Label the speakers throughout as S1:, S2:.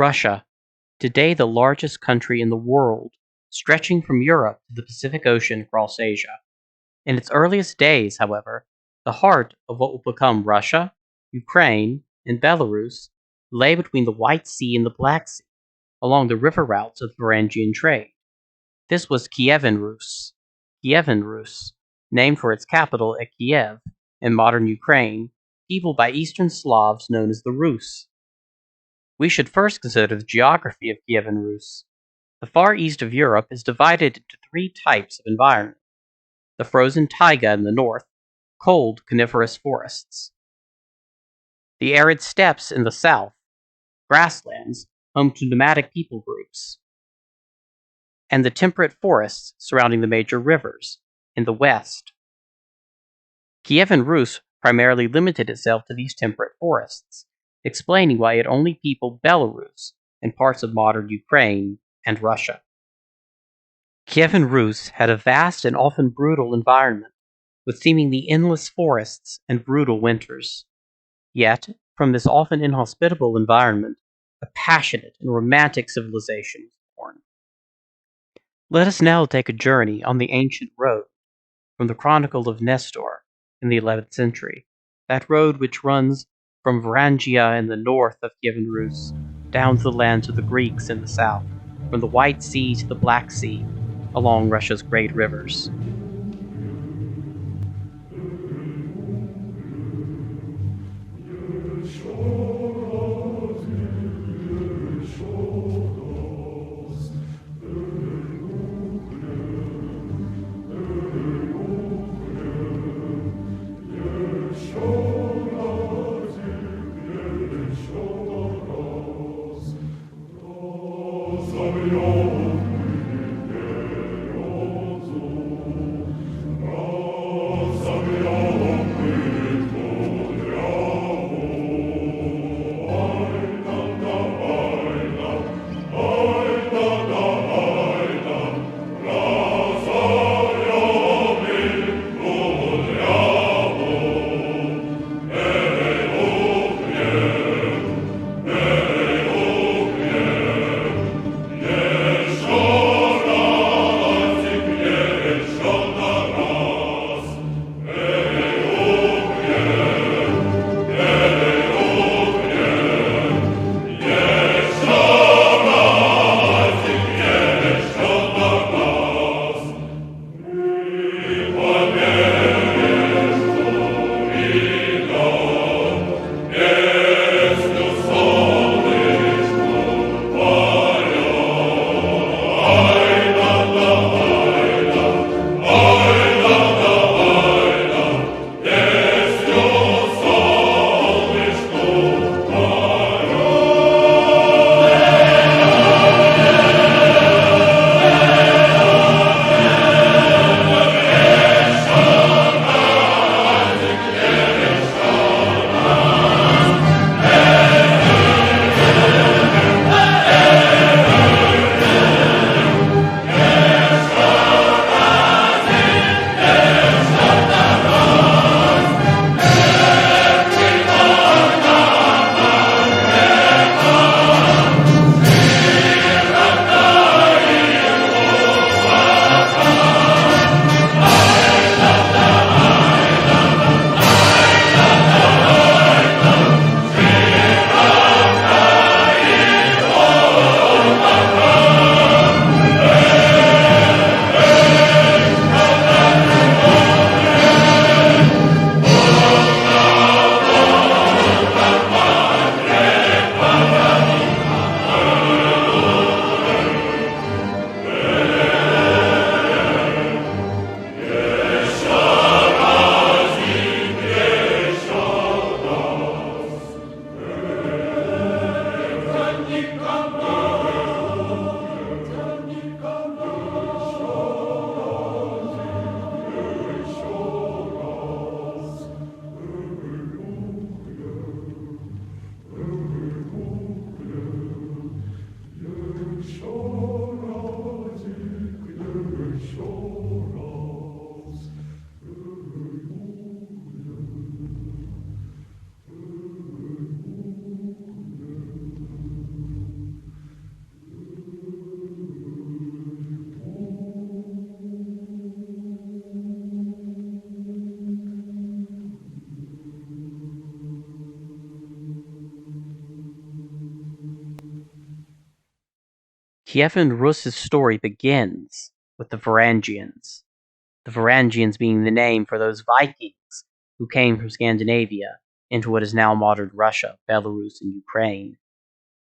S1: Russia, today the largest country in the world, stretching from Europe to the Pacific Ocean across Asia. In its earliest days, however, the heart of what will become Russia, Ukraine, and Belarus lay between the White Sea and the Black Sea, along the river routes of the Varangian trade. This was Kievan Rus. Kievan Rus, named for its capital at Kiev, in modern Ukraine, peopled by Eastern Slavs known as the Rus. We should first consider the geography of Kievan Rus. The far east of Europe is divided into three types of environment: the frozen taiga in the north, cold coniferous forests; the arid steppes in the south, grasslands home to nomadic people groups; and the temperate forests surrounding the major rivers in the west. Kievan Rus primarily limited itself to these temperate forests, explaining why it only peopled Belarus and parts of modern Ukraine and Russia. Kievan Rus had a vast and often brutal environment, with seemingly endless forests and brutal winters. Yet, from this often inhospitable environment, a passionate and romantic civilization was born. Let us now take a journey on the ancient road, from the Chronicle of Nestor in the 11th century, that road which runs from Varangia in the north of Kievan Rus down to the lands of the Greeks in the south, from the White Sea to the Black Sea, along Russia's great rivers. Kievan Rus's story begins with the Varangians. The Varangians being the name for those Vikings who came from Scandinavia into what is now modern Russia, Belarus, and Ukraine,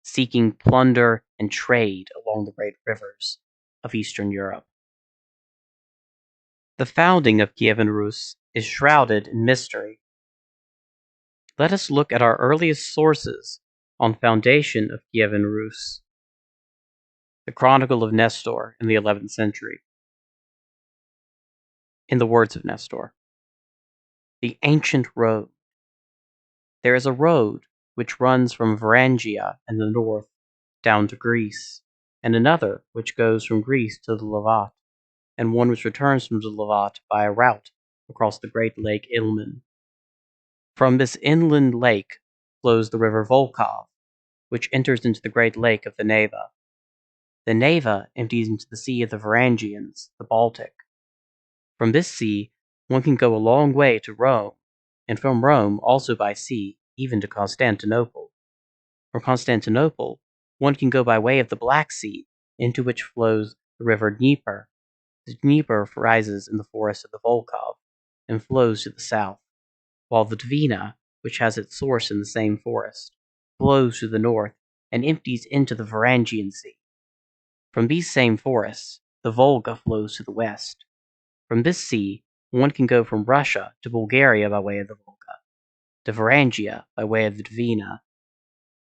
S1: seeking plunder and trade along the great rivers of Eastern Europe. The founding of Kievan Rus is shrouded in mystery. Let us look at our earliest sources on the foundation of Kievan Rus. The Chronicle of Nestor in the 11th century. In the words of Nestor, the ancient road. There is a road which runs from Varangia in the north down to Greece, and another which goes from Greece to the Levant, and one which returns from the Levant by a route across the great lake Ilmen. From this inland lake flows the river Volkhov, which enters into the great lake of the Neva. The Neva empties into the Sea of the Varangians, the Baltic. From this sea, one can go a long way to Rome, and from Rome also by sea, even to Constantinople. From Constantinople, one can go by way of the Black Sea, into which flows the river Dnieper. The Dnieper rises in the forest of the Volkhov and flows to the south, while the Dvina, which has its source in the same forest, flows to the north and empties into the Varangian Sea. From these same forests, the Volga flows to the west. From this sea, one can go from Russia to Bulgaria by way of the Volga, to Varangia by way of the Dvina,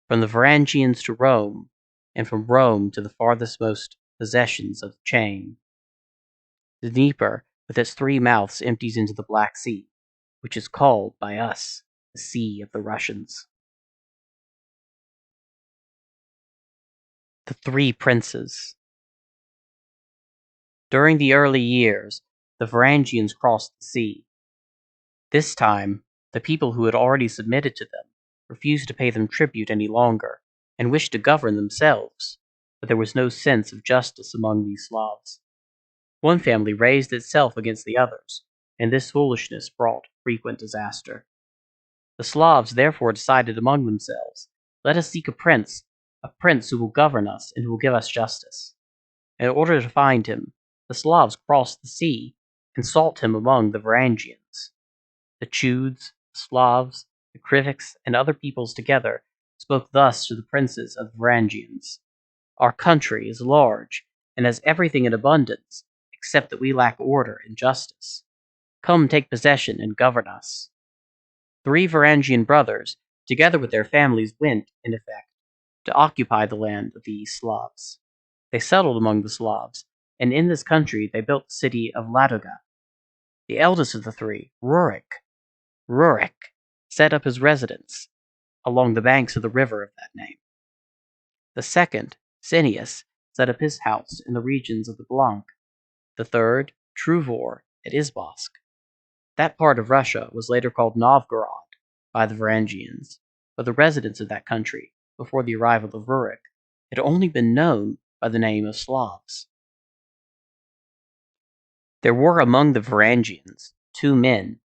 S1: from the Varangians to Rome, and from Rome to the farthestmost possessions of the chain. The Dnieper, with its three mouths, empties into the Black Sea, which is called by us the Sea of the Russians. The Three Princes. During the early years, the Varangians crossed the sea. This time, the people who had already submitted to them refused to pay them tribute any longer, and wished to govern themselves, but there was no sense of justice among these Slavs. One family raised itself against the others, and this foolishness brought frequent disaster. The Slavs therefore decided among themselves, let us seek a prince who will govern us and who will give us justice. In order to find him, the Slavs crossed the sea and sought him among the Varangians. The Chudes, the Slavs, the Kriviks, and other peoples together spoke thus to the princes of the Varangians. Our country is large, and has everything in abundance, except that we lack order and justice. Come take possession and govern us. 3 Varangian brothers, together with their families, went, in effect, to occupy the land of the Slavs. They settled among the Slavs, and in this country they built the city of Ladoga. The eldest of the 3, Rurik, set up his residence along the banks of the river of that name. The second, Cineas, set up his house in the regions of the Blanc. The third, Truvor, at Izbovsk. That part of Russia was later called Novgorod by the Varangians, but the residents of that country, before the arrival of Rurik, had only been known by the name of Slavs. There were among the Varangians 2 men,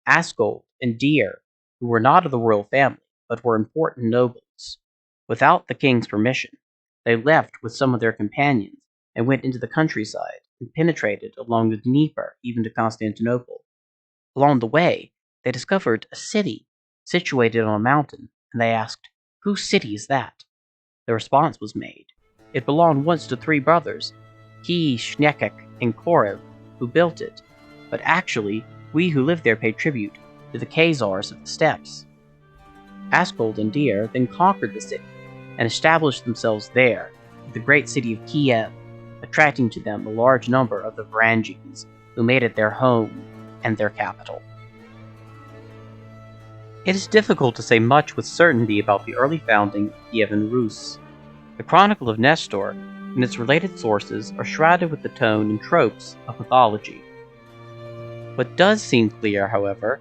S1: Askold and Deer, who were not of the royal family, but were important nobles. Without the king's permission, they left with some of their companions and went into the countryside and penetrated along the Dnieper even to Constantinople. Along the way, they discovered a city situated on a mountain, and they asked, "Whose city is that?" The response was made, "It belonged once to 3 brothers, Ki, Shnekek, and Korev, who built it, but actually we who live there pay tribute to the Khazars of the steppes." Askold and Deer then conquered the city and established themselves there, the great city of Kiev, attracting to them a large number of the Varangians, who made it their home and their capital. It is difficult to say much with certainty about the early founding of Kievan Rus. The Chronicle of Nestor and its related sources are shrouded with the tone and tropes of mythology. What does seem clear, however,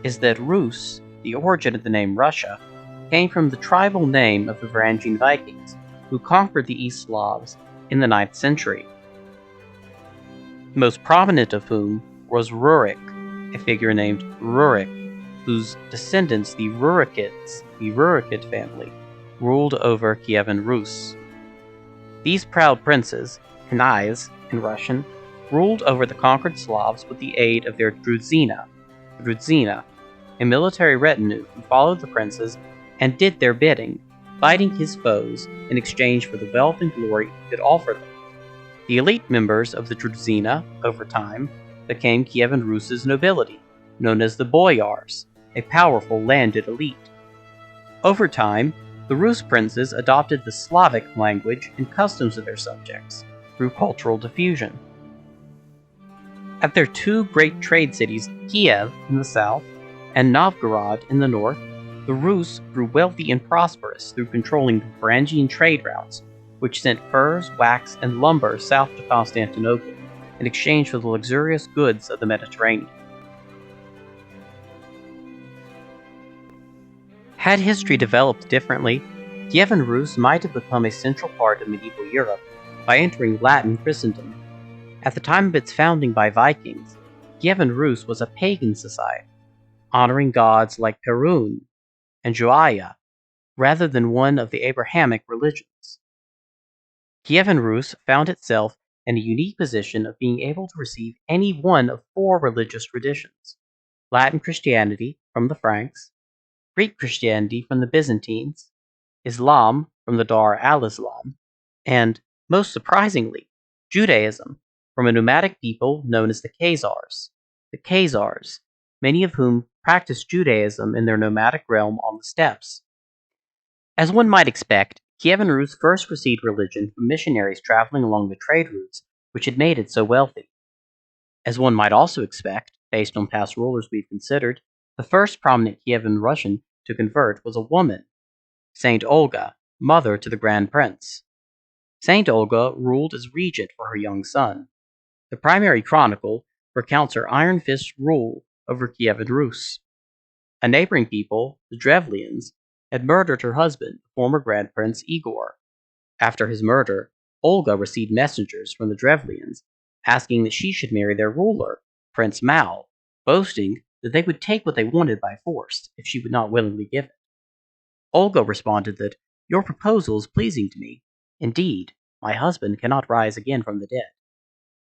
S1: is that Rus, the origin of the name Russia, came from the tribal name of the Varangian Vikings, who conquered the East Slavs in the 9th century. Most prominent of whom was Rurik, a figure named Rurik, whose descendants, the Rurikid family, ruled over Kievan Rus. These proud princes, knyaz in Russian, ruled over the conquered Slavs with the aid of their drudzina, a military retinue who followed the princes and did their bidding, fighting his foes in exchange for the wealth and glory he could offer them. The elite members of the drudzina, over time, became Kievan Rus's nobility, known as the boyars, a powerful landed elite. Over time, the Rus princes adopted the Slavic language and customs of their subjects through cultural diffusion. At their two great trade cities, Kiev in the south and Novgorod in the north, the Rus grew wealthy and prosperous through controlling the Varangian trade routes, which sent furs, wax, and lumber south to Constantinople in exchange for the luxurious goods of the Mediterranean. Had history developed differently, Kievan Rus might have become a central part of medieval Europe by entering Latin Christendom. At the time of its founding by Vikings, Kievan Rus was a pagan society, honoring gods like Perun and Joia, rather than one of the Abrahamic religions. Kievan Rus found itself in a unique position of being able to receive any one of four religious traditions: Latin Christianity from the Franks, Greek Christianity from the Byzantines, Islam from the Dar al-Islam, and, most surprisingly, Judaism from a nomadic people known as the Khazars. The Khazars, many of whom practiced Judaism in their nomadic realm on the steppes. As one might expect, Kievan Rus first received religion from missionaries traveling along the trade routes which had made it so wealthy. As one might also expect, based on past rulers we've considered, the first prominent Kievan Russian to convert was a woman, Saint Olga, mother to the Grand Prince. Saint Olga ruled as regent for her young son. The primary chronicle recounts her iron-fist rule over Kievan Rus. A neighboring people, the Drevlians, had murdered her husband, the former Grand Prince Igor. After his murder, Olga received messengers from the Drevlians asking that she should marry their ruler, Prince Mal, boasting that they would take what they wanted by force if she would not willingly give it. Olga responded that, "Your proposal is pleasing to me. Indeed, my husband cannot rise again from the dead.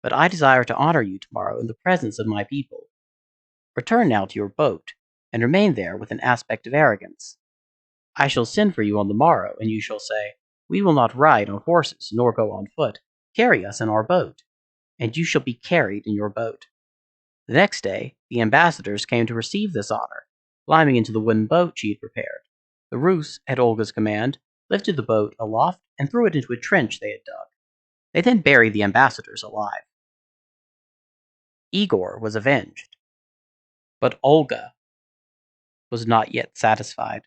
S1: But I desire to honor you tomorrow in the presence of my people. Return now to your boat, and remain there with an aspect of arrogance. I shall send for you on the morrow, and you shall say, 'We will not ride on horses, nor go on foot. Carry us in our boat.' And you shall be carried in your boat." The next day, the ambassadors came to receive this honor, climbing into the wooden boat she had prepared. The Rus, at Olga's command, lifted the boat aloft and threw it into a trench they had dug. They then buried the ambassadors alive. Igor was avenged. But Olga was not yet satisfied.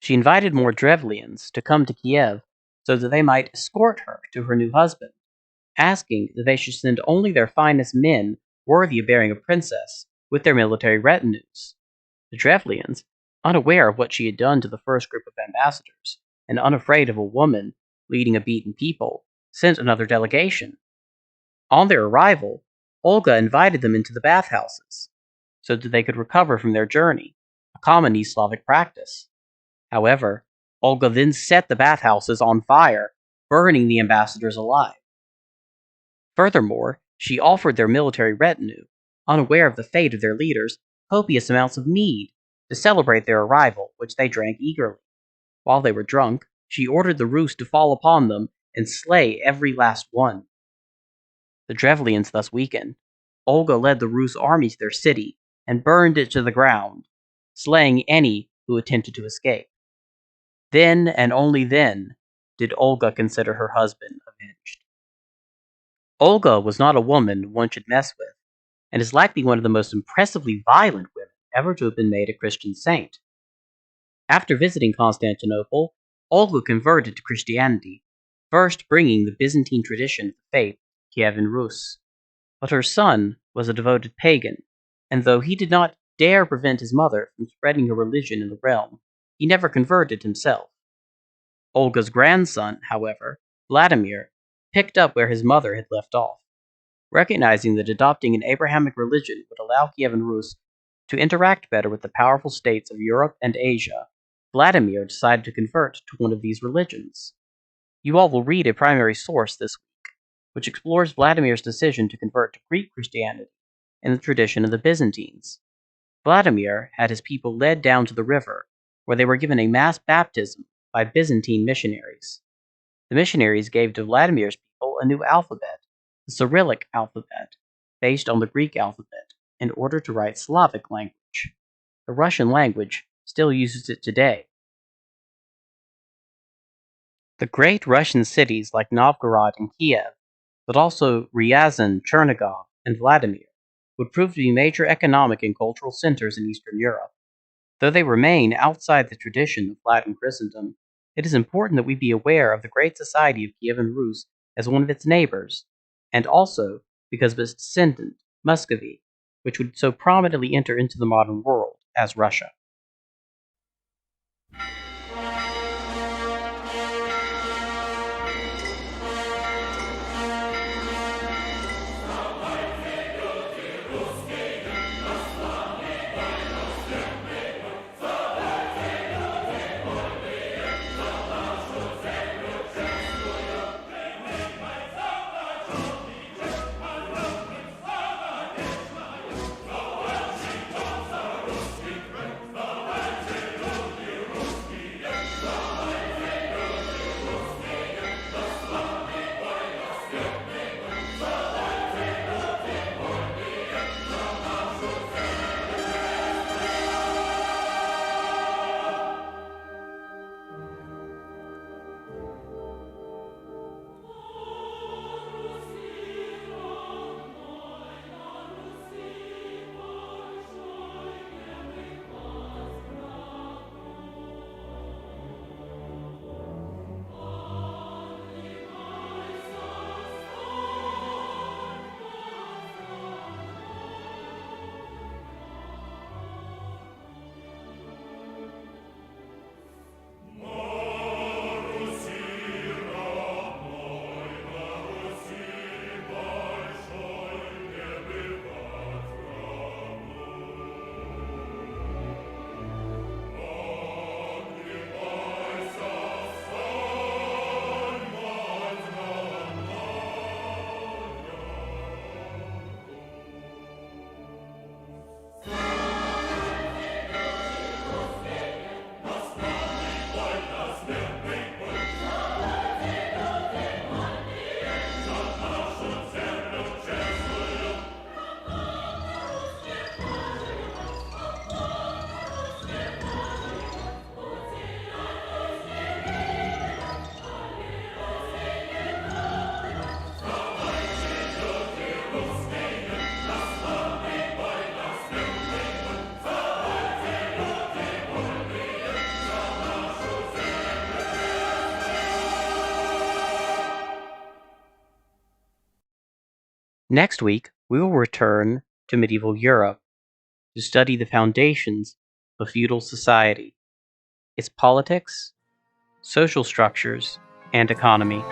S1: She invited more Drevlians to come to Kiev so that they might escort her to her new husband, asking that they should send only their finest men worthy of bearing a princess with their military retinues. The Drevlians, unaware of what she had done to the first group of ambassadors, and unafraid of a woman leading a beaten people, sent another delegation. On their arrival, Olga invited them into the bathhouses, so that they could recover from their journey, a common East Slavic practice. However, Olga then set the bathhouses on fire, burning the ambassadors alive. Furthermore, she offered their military retinue, unaware of the fate of their leaders, copious amounts of mead to celebrate their arrival, which they drank eagerly. While they were drunk, she ordered the Rus to fall upon them and slay every last one. The Drevlians thus weakened. Olga led the Rus army to their city and burned it to the ground, slaying any who attempted to escape. Then, and only then, did Olga consider her husband avenged. Olga was not a woman one should mess with, and is likely one of the most impressively violent women ever to have been made a Christian saint. After visiting Constantinople, Olga converted to Christianity, first bringing the Byzantine tradition of the faith, Kievan Rus. But her son was a devoted pagan, and though he did not dare prevent his mother from spreading her religion in the realm, he never converted himself. Olga's grandson, however, Vladimir, picked up where his mother had left off. Recognizing that adopting an Abrahamic religion would allow Kievan Rus to interact better with the powerful states of Europe and Asia, Vladimir decided to convert to one of these religions. You all will read a primary source this week, which explores Vladimir's decision to convert to Greek Christianity in the tradition of the Byzantines. Vladimir had his people led down to the river, where they were given a mass baptism by Byzantine missionaries. The missionaries gave to Vladimir's people a new alphabet, the Cyrillic alphabet, based on the Greek alphabet, in order to write Slavic language. The Russian language still uses it today. The great Russian cities like Novgorod and Kiev, but also Ryazan, Chernigov, and Vladimir, would prove to be major economic and cultural centers in Eastern Europe. Though they remain outside the tradition of Latin Christendom, it is important that we be aware of the great society of Kievan Rus as one of its neighbors, and also because of its descendant, Muscovy, which would so prominently enter into the modern world as Russia. Next week, we will return to medieval Europe to study the foundations of feudal society, its politics, social structures, and economy.